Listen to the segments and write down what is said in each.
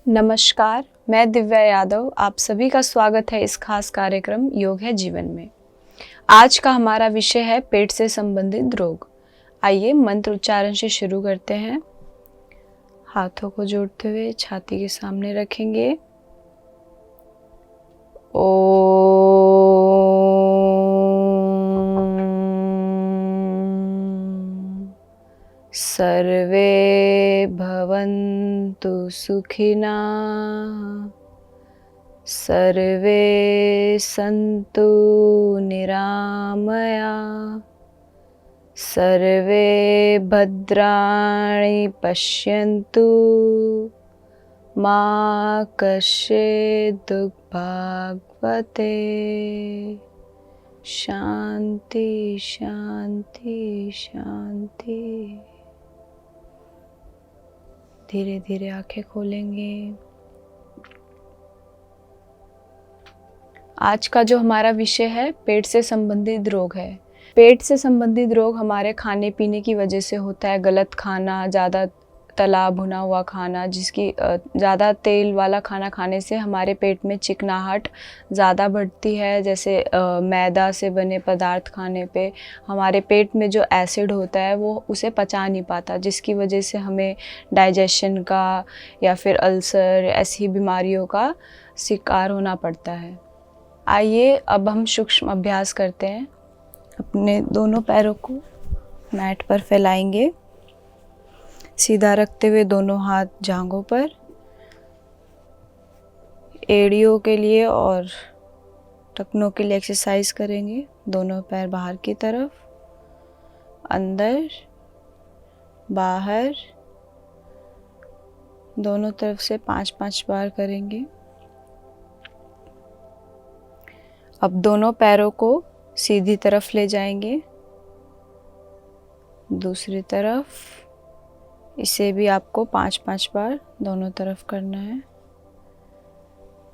नमस्कार, मैं दिव्या यादव। आप सभी का स्वागत है इस खास कार्यक्रम योग है जीवन में। आज का हमारा विषय है पेट से संबंधित रोग। आइए मंत्र उच्चारण से शुरू करते हैं। हाथों को जोड़ते हुए छाती के सामने रखेंगे। सर्वे भवन्तु सुखिनः, सर्वे सन्तु निरामयाः, सर्वे भद्राणि पश्यन्तु, मा कश्चित् दुःखभाग्भते। शांति शांति शांति। धीरे धीरे आंखें खोलेंगे। आज का जो हमारा विषय है पेट से संबंधित रोग है। पेट से संबंधित रोग हमारे खाने पीने की वजह से होता है। गलत खाना, ज़्यादा तला भुना हुआ खाना, जिसकी ज़्यादा तेल वाला खाना खाने से हमारे पेट में चिकनाहट ज़्यादा बढ़ती है। जैसे मैदा से बने पदार्थ खाने पे हमारे पेट में जो एसिड होता है वो उसे पचा नहीं पाता, जिसकी वजह से हमें डाइजेशन का या फिर अल्सर ऐसी बीमारियों का शिकार होना पड़ता है। आइए अब हम सूक्ष्म अभ्यास करते हैं। अपने दोनों पैरों को मैट पर फैलाएंगे, सीधा रखते हुए दोनों हाथ जांघों पर। एड़ियों के लिए और टखनों के लिए एक्सरसाइज करेंगे। दोनों पैर बाहर की तरफ, अंदर बाहर, दोनों तरफ से 5-5 बार करेंगे। अब दोनों पैरों को सीधी तरफ ले जाएंगे, दूसरी तरफ। इसे भी आपको 5-5 बार दोनों तरफ करना है।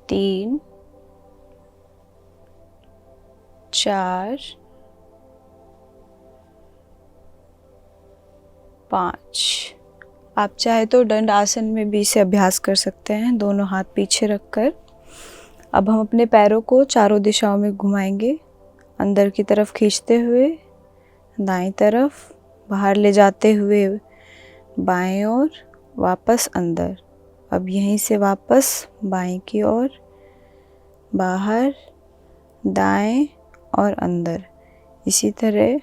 3 4 5। आप चाहे तो दंड आसन में भी इसे अभ्यास कर सकते हैं, दोनों हाथ पीछे रखकर। अब हम अपने पैरों को चारों दिशाओं में घुमाएंगे, अंदर की तरफ खींचते हुए, दाईं तरफ, बाहर ले जाते हुए बाएं ओर, वापस अंदर। अब यहीं से वापस बाएं की ओर, बाहर, दाएं और अंदर। इसी तरह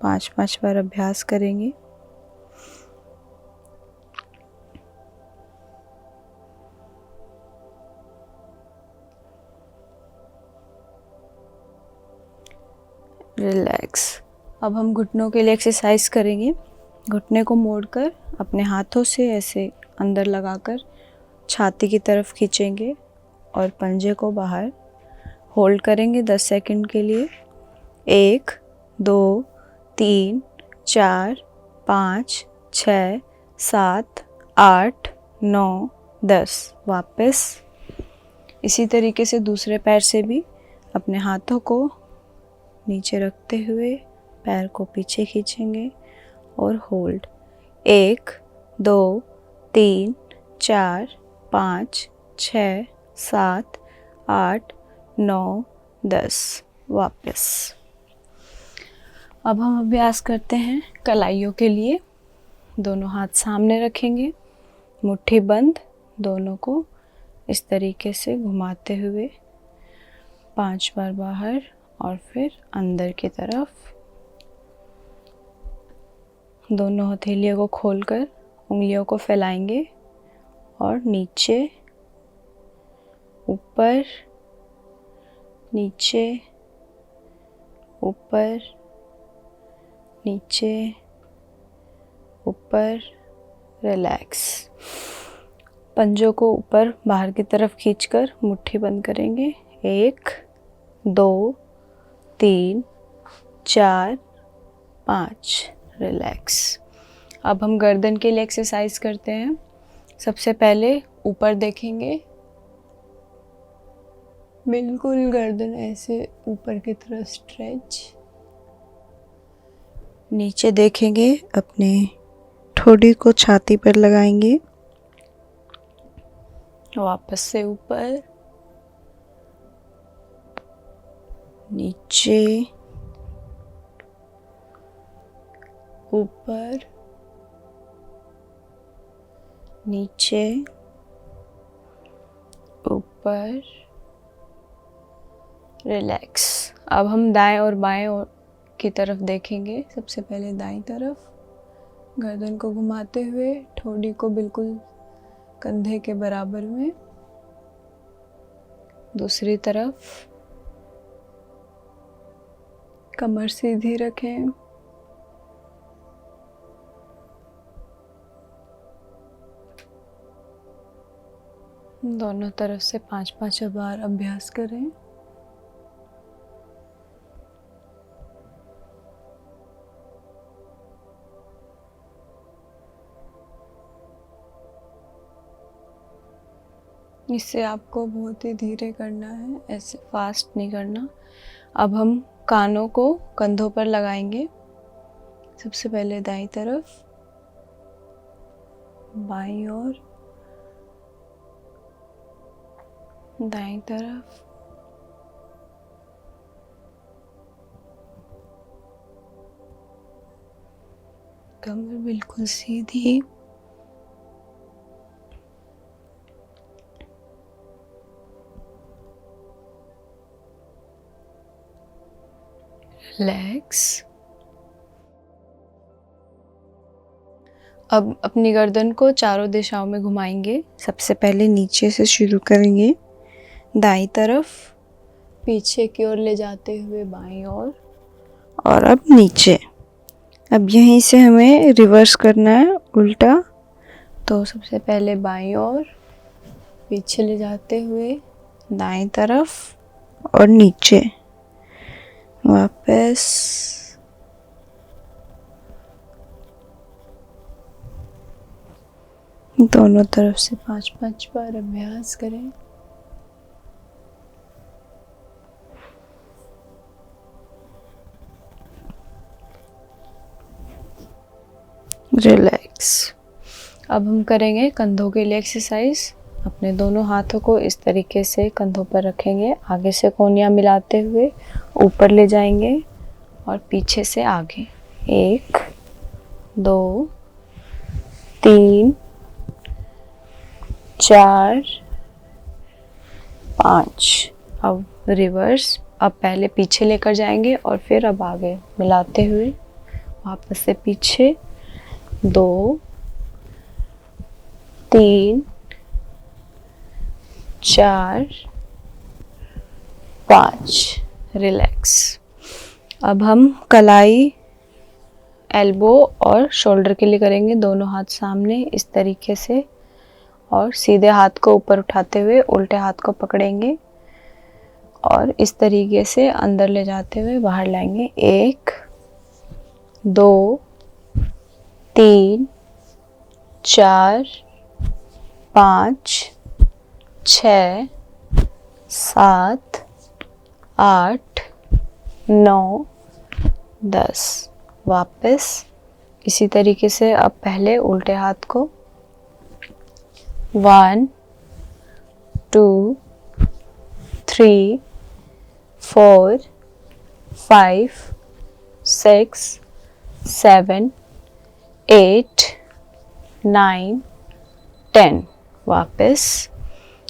5-5 बार अभ्यास करेंगे। रिलैक्स। अब हम घुटनों के लिए एक्सरसाइज करेंगे। घुटने को मोड़कर अपने हाथों से ऐसे अंदर लगाकर छाती की तरफ खींचेंगे और पंजे को बाहर होल्ड करेंगे 10 सेकंड के लिए। 1 2 3 4 5 6 7 8 9 10। वापस इसी तरीके से दूसरे पैर से भी अपने हाथों को नीचे रखते हुए पैर को पीछे खींचेंगे और होल्ड। 1 2 3 4 5 6 7 8 9 10। वापस। अब हम अभ्यास करते हैं कलाइयों के लिए। दोनों हाथ सामने रखेंगे, मुट्ठी बंद, दोनों को इस तरीके से घुमाते हुए 5 बार बाहर और फिर अंदर की तरफ। दोनों हथेलियों को खोलकर उंगलियों को फैलाएंगे और नीचे, ऊपर, नीचे, ऊपर, नीचे, ऊपर। रिलैक्स। पंजों को ऊपर बाहर की तरफ खींचकर मुट्ठी बंद करेंगे। 1 2 3 4 5। रिलैक्स। अब हम गर्दन के लिए एक्सरसाइज करते हैं। सबसे पहले ऊपर देखेंगे, बिल्कुल गर्दन ऐसे ऊपर की तरफ स्ट्रेच। नीचे देखेंगे, अपने ठोड़ी को छाती पर लगाएंगे वापस से ऊपर, नीचे, ऊपर, नीचे, ऊपर, रिलैक्स। अब हम दाएं और बाएं की तरफ देखेंगे। सबसे पहले दाईं तरफ, गर्दन को घुमाते हुए ठोड़ी को बिल्कुल कंधे के बराबर में। दूसरी तरफ कमर सीधी रखें। दोनों तरफ से 5-5 बार अभ्यास करें। इससे आपको बहुत ही धीरे करना है, ऐसे फास्ट नहीं करना। अब हम कानों को कंधों पर लगाएंगे। सबसे पहले दाईं तरफ, बाईं ओर, दाईं तरफ, कमर बिल्कुल सीधी। रिलैक्स। अब अपनी गर्दन को चारों दिशाओं में घुमाएंगे। सबसे पहले नीचे से शुरू करेंगे, दाईं तरफ, पीछे की ओर ले जाते हुए बाईं ओर, और अब नीचे। अब यहीं से हमें रिवर्स करना है, उल्टा। तो सबसे पहले बाईं ओर, पीछे ले जाते हुए दाईं तरफ और नीचे, वापस। दोनों तरफ से 5-5 बार अभ्यास करें। रिलैक्स। अब हम करेंगे कंधों के लिए एक्सरसाइज। अपने दोनों हाथों को इस तरीके से कंधों पर रखेंगे। आगे से कोहनियाँ मिलाते हुए ऊपर ले जाएंगे और पीछे से आगे। 1, 2, 3, 4, 5। अब रिवर्स। अब पहले पीछे लेकर जाएंगे और फिर अब आगे मिलाते हुए वापस से पीछे। 2, 3, 4, 5। रिलैक्स। अब हम कलाई, एल्बो और शोल्डर के लिए करेंगे। दोनों हाथ सामने इस तरीके से, और सीधे हाथ को ऊपर उठाते हुए उल्टे हाथ को पकड़ेंगे और इस तरीके से अंदर ले जाते हुए बाहर लाएंगे। 1, 2, 3, 4, 5, 6, 7, 8, 9, 10। वापस इसी तरीके से अब पहले उल्टे हाथ को 1, 2, 3, 4, 5, 6, 7, 8, 9, 10। वापस।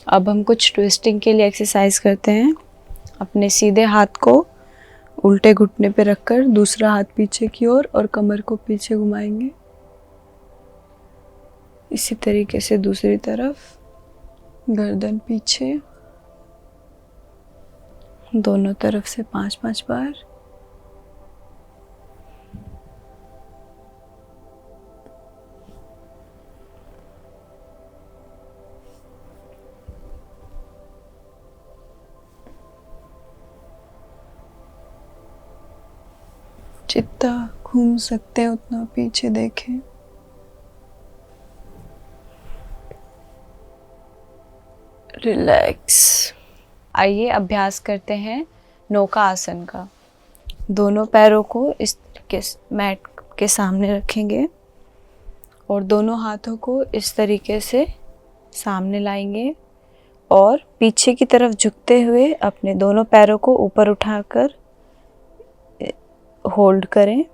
अब हम कुछ ट्विस्टिंग के लिए एक्सरसाइज करते हैं। अपने सीधे हाथ को उल्टे घुटने पे रखकर दूसरा हाथ पीछे की ओर और कमर को पीछे घुमाएंगे। इसी तरीके से दूसरी तरफ, गर्दन पीछे, दोनों तरफ से 5-5 बार। जितना घूम सकते हैं उतना पीछे देखें। रिलैक्स। आइए अभ्यास करते हैं नौका आसन का। दोनों पैरों को इस तरीके से मैट के सामने रखेंगे और दोनों हाथों को इस तरीके से सामने लाएंगे और पीछे की तरफ झुकते हुए अपने दोनों पैरों को ऊपर उठाकर होल्ड करें।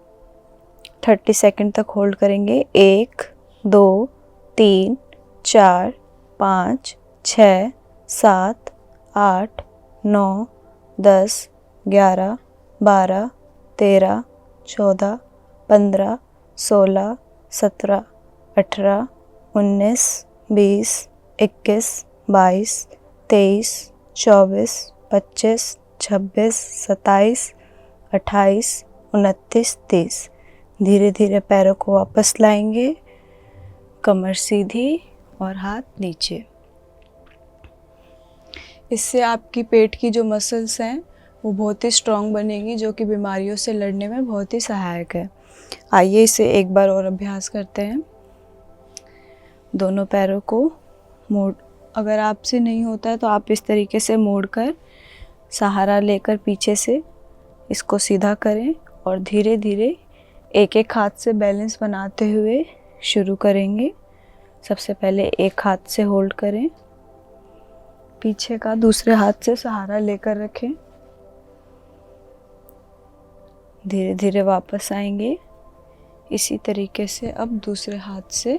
30 सेकंड तक होल्ड करेंगे। 1 2 3 4 5 6 7 8 9 10 11 12 13 14 15 16 17 18 19 20 21 22 23 24 25 26 27 28 29 30। धीरे धीरे पैरों को वापस लाएंगे, कमर सीधी और हाथ नीचे। इससे आपकी पेट की जो मसल्स हैं वो बहुत ही स्ट्रॉन्ग बनेगी, जो कि बीमारियों से लड़ने में बहुत ही सहायक है। आइए इसे एक बार और अभ्यास करते हैं। दोनों पैरों को मोड़, अगर आपसे नहीं होता है तो आप इस तरीके से मोड़कर सहारा लेकर पीछे से इसको सीधा करें और धीरे धीरे एक एक हाथ से बैलेंस बनाते हुए शुरू करेंगे। सबसे पहले एक हाथ से होल्ड करें, पीछे का दूसरे हाथ से सहारा लेकर रखें। धीरे धीरे वापस आएंगे। इसी तरीके से अब दूसरे हाथ से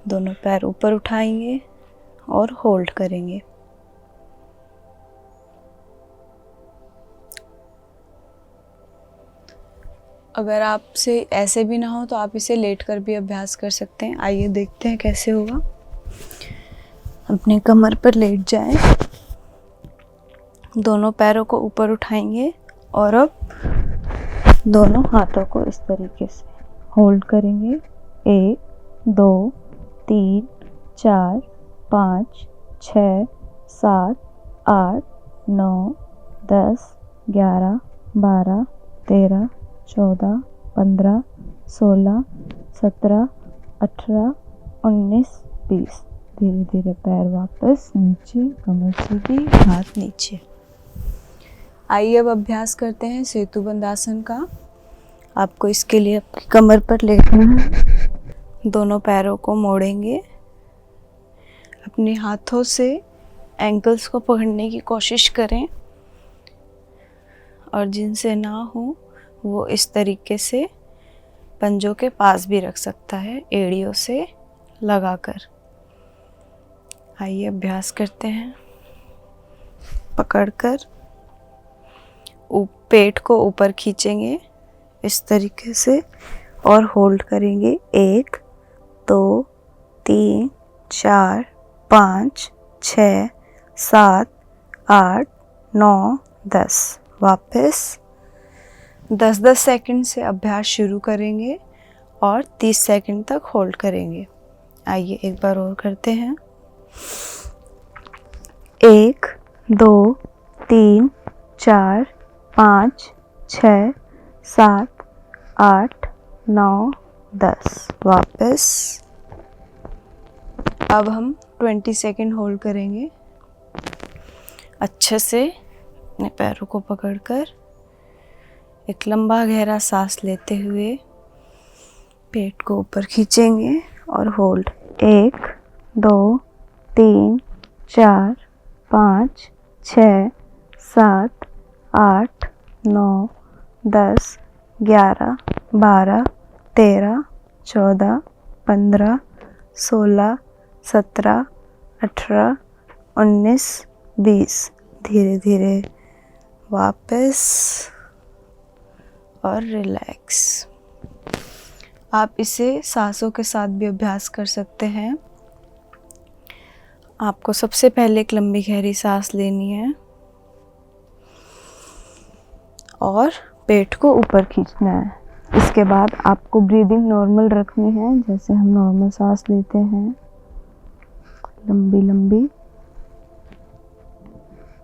दोनों पैर ऊपर उठाएंगे और होल्ड करेंगे। अगर आपसे ऐसे भी ना हो तो आप इसे लेटकर भी अभ्यास कर सकते हैं। आइए देखते हैं कैसे होगा। अपने कमर पर लेट जाएं, दोनों पैरों को ऊपर उठाएंगे और अब दोनों हाथों को इस तरीके से होल्ड करेंगे। 1 2 3 4 5 6 7 8 9 10 11 12 13 14 15 16 17 18 19 20। धीरे धीरे पैर वापस नीचे, कमर सीधी, हाथ नीचे। आइए अब अभ्यास करते हैं सेतुबंद आसन का। आपको इसके लिए आपकी कमर पर लेटना है। दोनों पैरों को मोड़ेंगे। अपने हाथों से एंकल्स को पकड़ने की कोशिश करें और जिनसे ना हो वो इस तरीके से पंजों के पास भी रख सकता है, एड़ियों से लगाकर। आइए अभ्यास करते हैं। पकड़कर पेट को ऊपर खींचेंगे इस तरीके से और होल्ड करेंगे। 1 2 3 4 5 6 7 8 9 10। वापस 10-10 सेकंड से अभ्यास शुरू करेंगे और 30 सेकंड तक होल्ड करेंगे। आइए एक बार और करते हैं। 1 2 3 4 5 6 7 8 9 10। वापस अब हम 20 सेकंड होल्ड करेंगे। अच्छे से अपने पैरों को पकड़कर एक लंबा गहरा सांस लेते हुए पेट को ऊपर खींचेंगे और होल्ड। 1 2 3 4 5 6 7 8 9 10 11 12 13 14 15 16 17 18 19 20। धीरे धीरे वापस और रिलैक्स। आप इसे सांसों के साथ भी अभ्यास कर सकते हैं। आपको सबसे पहले एक लंबी गहरी सांस लेनी है और पेट को ऊपर खींचना है। इसके बाद आपको ब्रीदिंग नॉर्मल रखनी है, जैसे हम नॉर्मल सांस लेते हैं, लंबी लंबी।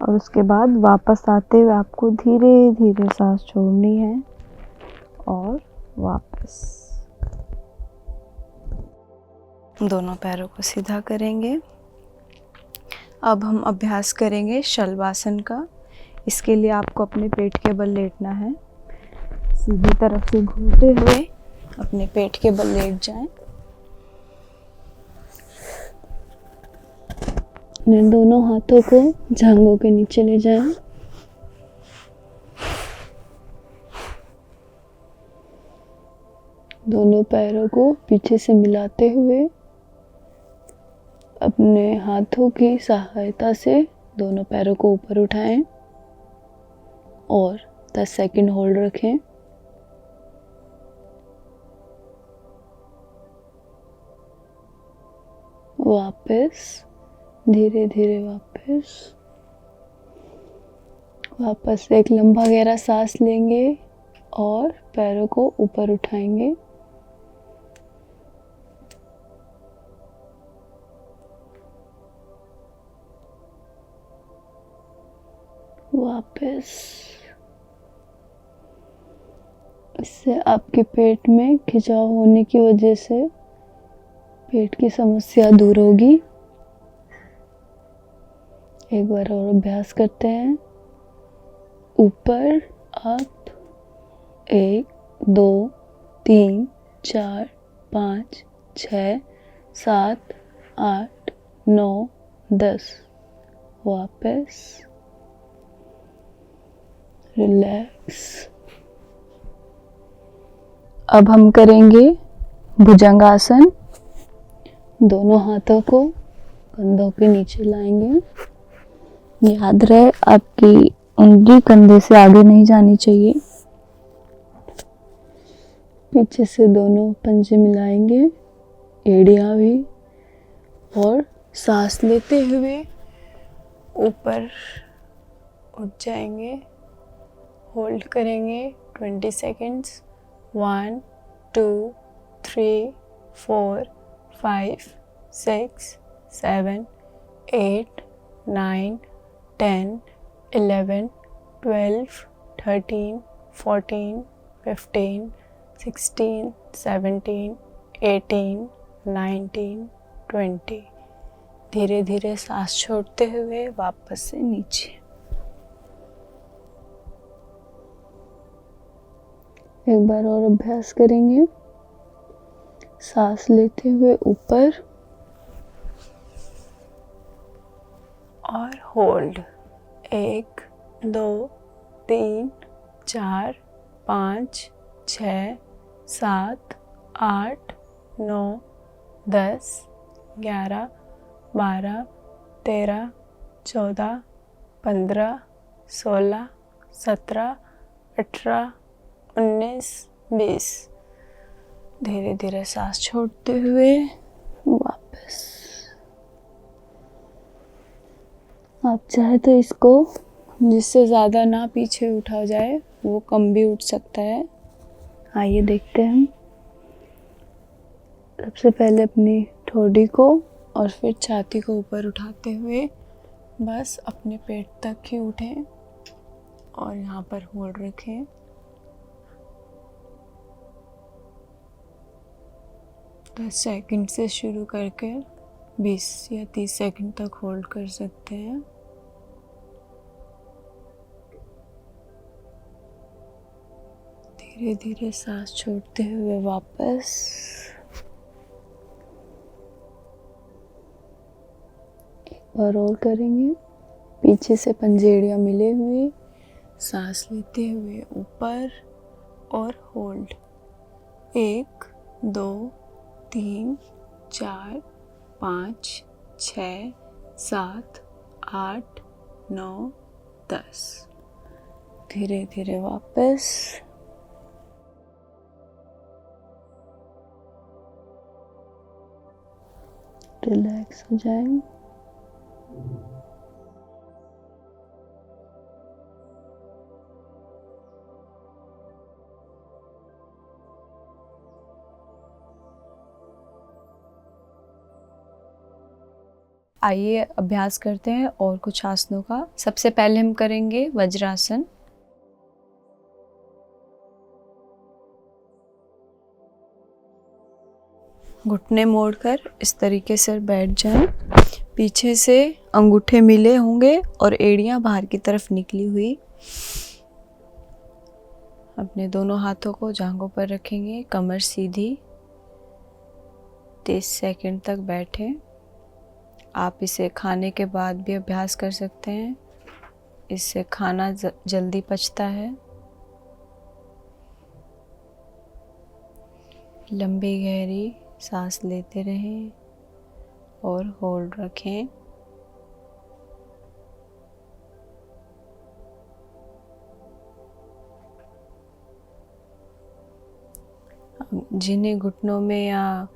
और उसके बाद वापस आते हुए आपको धीरे धीरे सांस छोड़नी है और वापस। दोनों पैरों को सीधा करेंगे। अब हम अभ्यास करेंगे शलभासन का। इसके लिए आपको अपने पेट के बल लेटना है। सीधी तरफ से घूमते हुए अपने पेट के बल लेट जाएं। अपने दोनों हाथों को जांघों के नीचे ले जाएं। दोनों पैरों को पीछे से मिलाते हुए अपने हाथों की सहायता से दोनों पैरों को ऊपर उठाएं और 10 सेकंड होल्ड रखें। वापस धीरे धीरे वापस एक लंबा गहरा सांस लेंगे और पैरों को ऊपर उठाएंगे। वापस। इससे आपके पेट में खिंचाव होने की वजह से पेट की समस्या दूर होगी। एक बार और अभ्यास करते हैं। ऊपर अप 1 2 3 4 5 6 7 8 9 10। वापस रिलैक्स। अब हम करेंगे भुजंगासन। दोनों हाथों को कंधों के नीचे लाएंगे। याद रहे आपकी उंगली कंधे से आगे नहीं जानी चाहिए। पीछे से दोनों पंजे मिलाएंगे, एड़ियां भी, और सांस लेते हुए ऊपर उठ जाएंगे। होल्ड करेंगे 20 सेकेंड्स। 1 2 3 4 5 6 7 8 9 10 11 12 13 14 15 16 17 18 19 20। धीरे धीरे सांस छोड़ते हुए वापस से नीचे। एक बार और अभ्यास करेंगे। सांस लेते हुए ऊपर और होल्ड। 1 2 3 4 5 6 7 8 9 10 11 12 13 14 15 16 17 18 19 20। धीरे धीरे सांस छोड़ते हुए वापस। आप चाहे तो इसको जिससे ज़्यादा ना पीछे उठा जाए वो कम भी उठ सकता है। आइए देखते हैं। सबसे पहले अपनी ठोड़ी को और फिर छाती को ऊपर उठाते हुए बस अपने पेट तक ही उठें और यहाँ पर होल्ड रखें। 10 सेकंड से शुरू करके 20 या 30 सेकंड तक होल्ड कर सकते हैं। धीरे धीरे सांस छोड़ते हुए वापस। एक बार और करेंगे। पीछे से पंजेड़ियाँ मिले हुए सांस लेते हुए ऊपर और होल्ड। 1 2 3 4 5 6 7 8 9 10। धीरे धीरे वापस। रिलैक्स हो जाएं। आइए अभ्यास करते हैं और कुछ आसनों का। सबसे पहले हम करेंगे वज्रासन। घुटने मोड़कर इस तरीके से बैठ जाएं। पीछे से अंगूठे मिले होंगे और एड़ियां बाहर की तरफ निकली हुई। अपने दोनों हाथों को जांघों पर रखेंगे, कमर सीधी। 30 सेकंड तक बैठें। आप इसे खाने के बाद भी अभ्यास कर सकते हैं, इससे खाना जल्दी पचता है। लंबी गहरी सांस लेते रहें और होल्ड रखें। जिन्हें घुटनों में या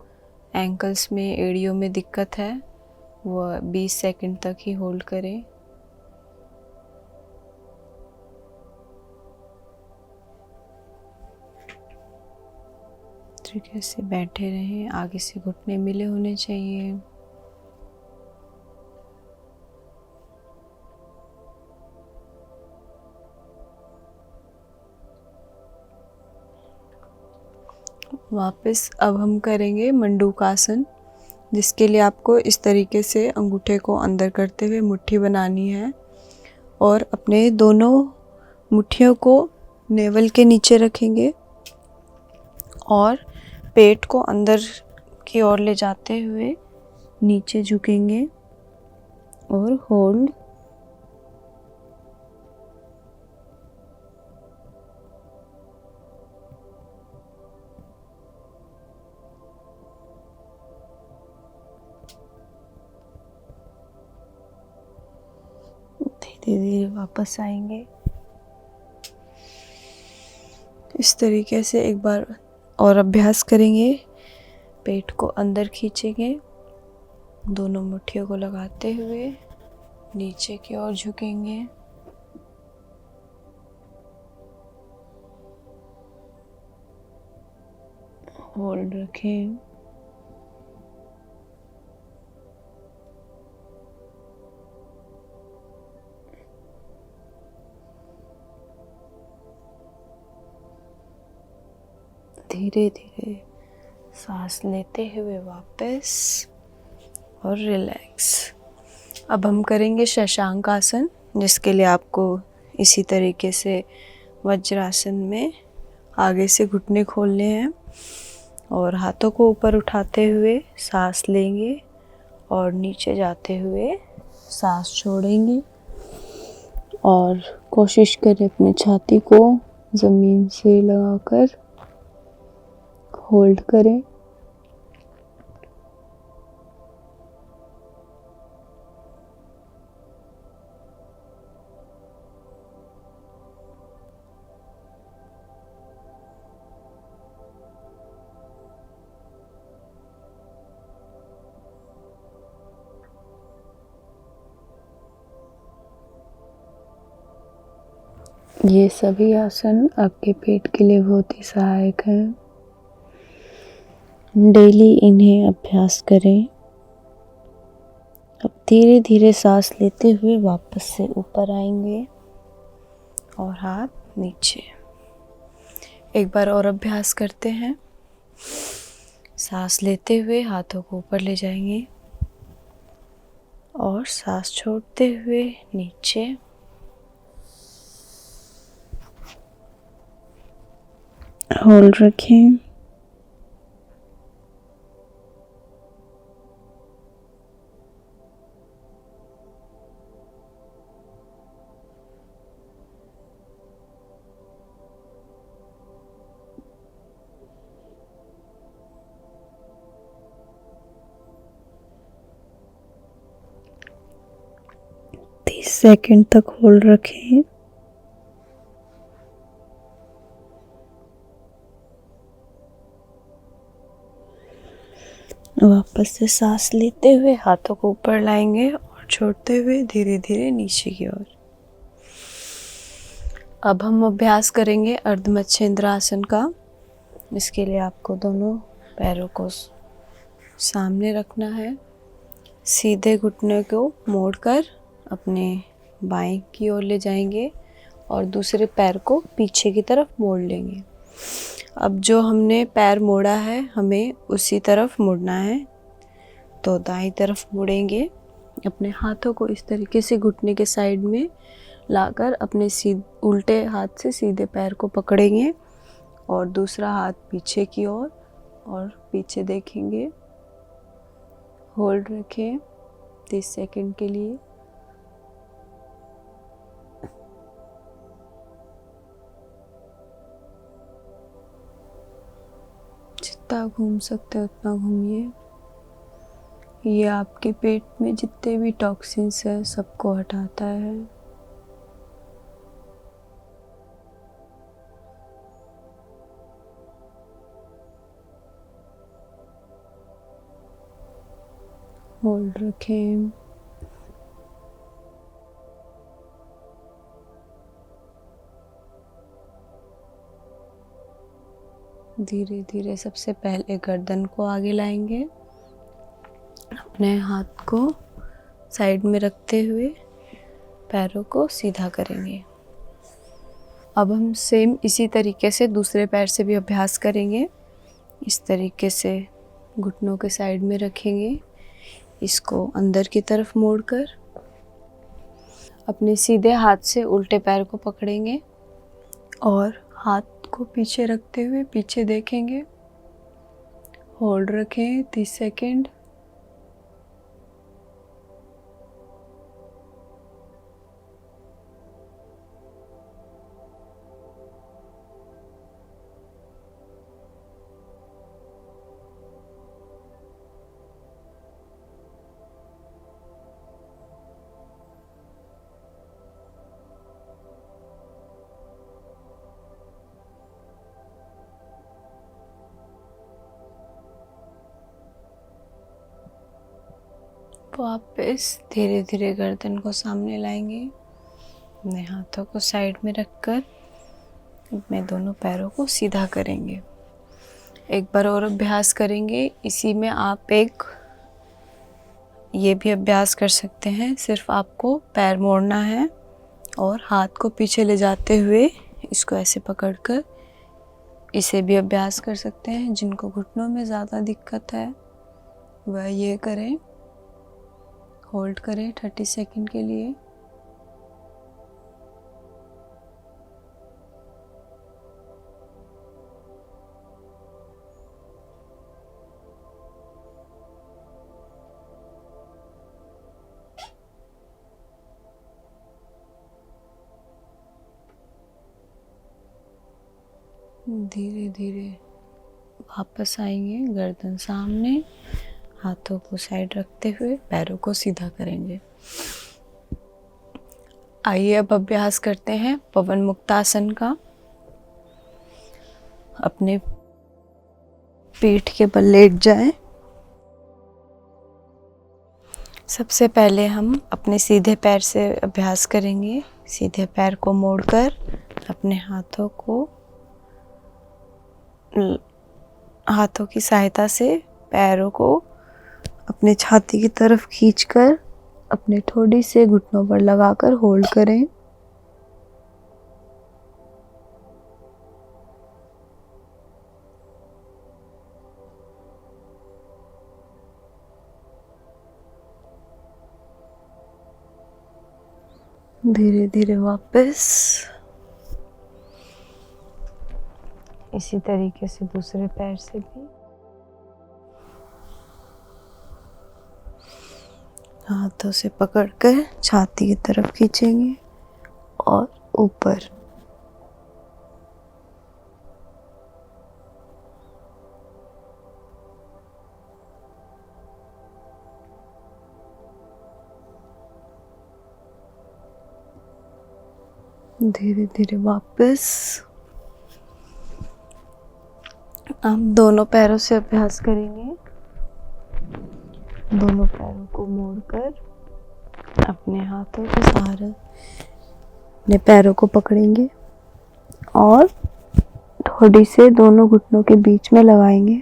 एंकल्स में, एड़ियों में दिक्कत है, वह 20 सेकंड तक ही होल्ड करें। तरीके से बैठे रहें, आगे से घुटने मिले होने चाहिए। वापस अब हम करेंगे मंडूकासन, जिसके लिए आपको इस तरीके से अंगूठे को अंदर करते हुए मुट्ठी बनानी है और अपने दोनों मुट्ठियों को नेवल के नीचे रखेंगे और पेट को अंदर की ओर ले जाते हुए नीचे झुकेंगे और होल्ड। धीरे धीरे वापस आएंगे। इस तरीके से एक बार और अभ्यास करेंगे। पेट को अंदर खींचेंगे, दोनों मुट्ठियों को लगाते हुए नीचे की ओर झुकेंगे। होल्ड रखें। धीरे धीरे सांस लेते हुए वापस और रिलैक्स। अब हम करेंगे शशांक आसन, जिसके लिए आपको इसी तरीके से वज्रासन में आगे से घुटने खोलने हैं और हाथों को ऊपर उठाते हुए सांस लेंगे और नीचे जाते हुए सांस छोड़ेंगे और कोशिश करें अपने छाती को ज़मीन से लगाकर होल्ड करें। ये सभी आसन आपके पेट के लिए बहुत ही सहायक हैं। डेली इन्हें अभ्यास करें। अब धीरे धीरे सांस लेते हुए वापस से ऊपर आएंगे और हाथ नीचे। एक बार और अभ्यास करते हैं। सांस लेते हुए हाथों को ऊपर ले जाएंगे और सांस छोड़ते हुए नीचे। होल्ड रखें। सेकंड तक होल्ड रखें। वापस से सांस लेते हुए हाथों को ऊपर लाएंगे और छोड़ते हुए धीरे धीरे नीचे की ओर। अब हम अभ्यास करेंगे अर्धमच्छेंद्र आसन का। इसके लिए आपको दोनों पैरों को सामने रखना है। सीधे घुटने को मोड़कर अपने बाएं की ओर ले जाएंगे और दूसरे पैर को पीछे की तरफ मोड़ लेंगे। अब जो हमने पैर मोड़ा है, हमें उसी तरफ मुड़ना है। तो दाईं तरफ मुड़ेंगे। अपने हाथों को इस तरीके से घुटने के साइड में लाकर अपने उल्टे हाथ से सीधे पैर को पकड़ेंगे और दूसरा हाथ पीछे की ओर और पीछे देखेंगे। होल्ड रखें। 30 सेकंड के लिए। जितना घूम सकते हो उतना घूमिए। ये आपके पेट में जितने भी टॉक्सिन्स हैं सबको हटाता है। होल्ड रखें। धीरे धीरे सबसे पहले गर्दन को आगे लाएंगे, अपने हाथ को साइड में रखते हुए पैरों को सीधा करेंगे। अब हम सेम इसी तरीके से दूसरे पैर से भी अभ्यास करेंगे। इस तरीके से घुटनों के साइड में रखेंगे, इसको अंदर की तरफ मोड़कर अपने सीधे हाथ से उल्टे पैर को पकड़ेंगे और हाथ को पीछे रखते हुए पीछे देखेंगे। होल्ड रखें 30 सेकंड। वापस धीरे धीरे गर्दन को सामने लाएंगे, अपने हाथों को साइड में रखकर अपने दोनों पैरों को सीधा करेंगे। एक बार और अभ्यास करेंगे। इसी में आप एक ये भी अभ्यास कर सकते हैं, सिर्फ आपको पैर मोड़ना है और हाथ को पीछे ले जाते हुए इसको ऐसे पकड़कर इसे भी अभ्यास कर सकते हैं। जिनको घुटनों में ज़्यादा दिक्कत है वह ये करें। होल्ड करें 30 सेकंड के लिए। धीरे धीरे वापस आएंगे, गर्दन सामने, हाथों को साइड रखते हुए पैरों को सीधा करेंगे। आइए अब अभ्यास करते हैं पवन मुक्तासन का। अपने पीठ के बल लेट जाएं। सबसे पहले हम अपने सीधे पैर से अभ्यास करेंगे। सीधे पैर को मोड़कर अपने हाथों की सहायता से पैरों को अपने छाती की तरफ खींचकर अपने ठोड़ी से घुटनों पर लगाकर होल्ड करें। धीरे धीरे वापस इसी तरीके से दूसरे पैर से भी हाथों से पकड़कर छाती की तरफ खींचेंगे और ऊपर। धीरे धीरे वापस हम दोनों पैरों से अभ्यास करेंगे। दोनों पैरों को मोड़कर अपने हाथों के सहारे अपने पैरों को पकड़ेंगे और ठोड़ी से दोनों घुटनों के बीच में लगाएंगे।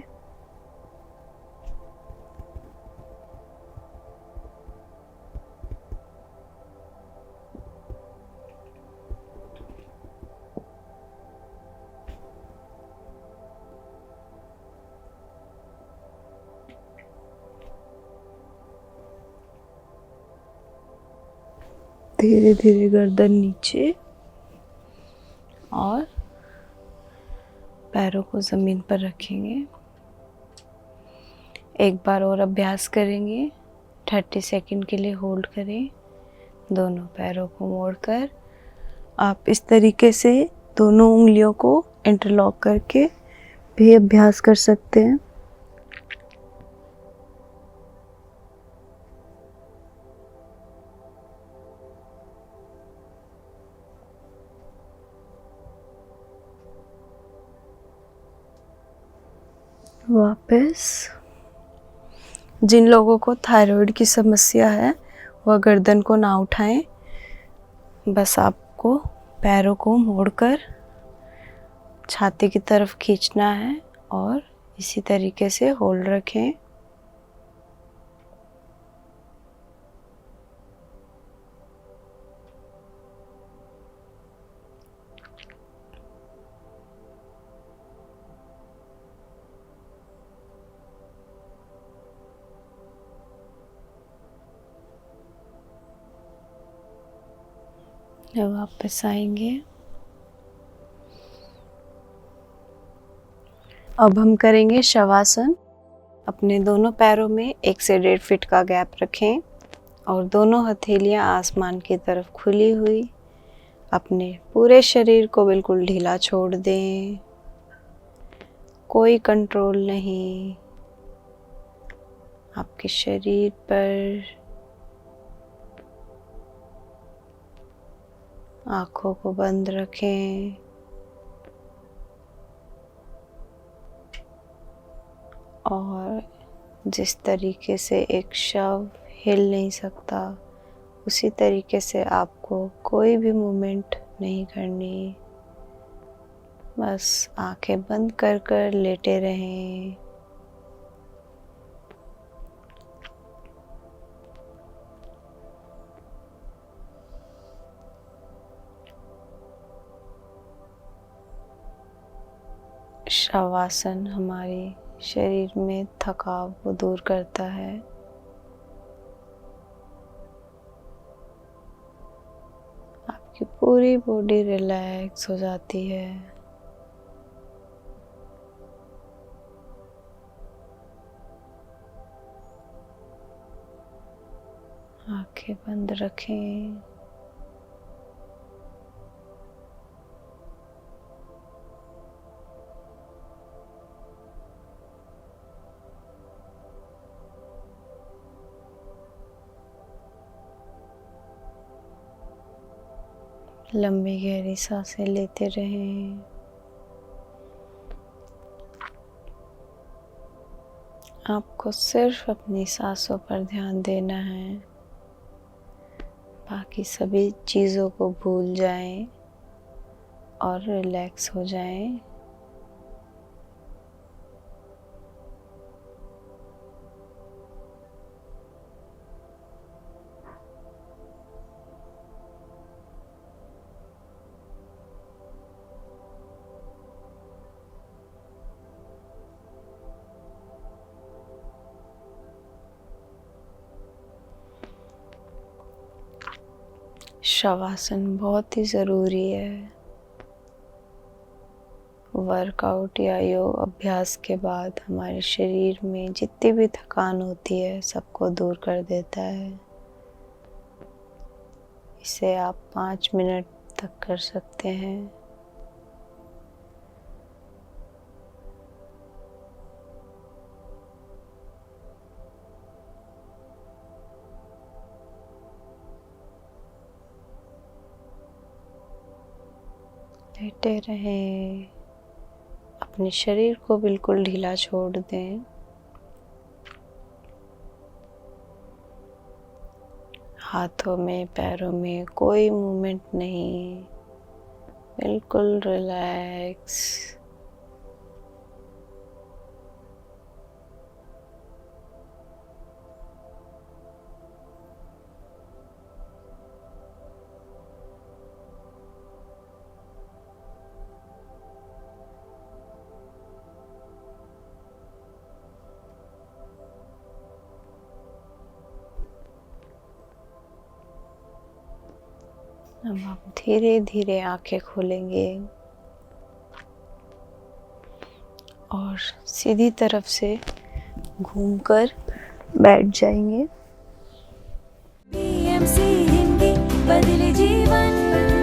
धीरे धीरे गर्दन नीचे और पैरों को ज़मीन पर रखेंगे। एक बार और अभ्यास करेंगे। 30 सेकंड के लिए होल्ड करें। दोनों पैरों को मोड़कर आप इस तरीके से दोनों उंगलियों को इंटरलॉक करके भी अभ्यास कर सकते हैं। वापस जिन लोगों को थायराइड की समस्या है वह गर्दन को ना उठाएं, बस आपको पैरों को मोड़कर छाती की तरफ खींचना है और इसी तरीके से होल्ड रखें। वापस आएंगे। अब हम करेंगे शवासन। अपने दोनों पैरों में 1 से 1.5 फीट का गैप रखें और दोनों हथेलियां आसमान की तरफ खुली हुई। अपने पूरे शरीर को बिल्कुल ढीला छोड़ दें, कोई कंट्रोल नहीं आपके शरीर पर। आँखों को बंद रखें और जिस तरीके से एक शव हिल नहीं सकता उसी तरीके से आपको कोई भी मूवमेंट नहीं करनी। बस आंखें बंद कर कर लेटे रहें। शवासन हमारे शरीर में थकाव को दूर करता है। आपकी पूरी बॉडी रिलैक्स हो जाती है। आंखें बंद रखें। लंबी गहरी सांसें लेते रहें। आपको सिर्फ अपनी सांसों पर ध्यान देना है, बाकी सभी चीज़ों को भूल जाएं और रिलैक्स हो जाएं। शवासन बहुत ही ज़रूरी है। वर्कआउट या योग अभ्यास के बाद हमारे शरीर में जितनी भी थकान होती है सबको दूर कर देता है। इसे आप 5 मिनट तक कर सकते हैं। लेटे रहें, अपने शरीर को बिल्कुल ढीला छोड़ दें। हाथों में पैरों में कोई मूवमेंट नहीं, बिल्कुल रिलैक्स। अब आप धीरे धीरे आंखें खोलेंगे और सीधी तरफ से घूमकर बैठ जाएंगे। हिंदी बदले जीवन।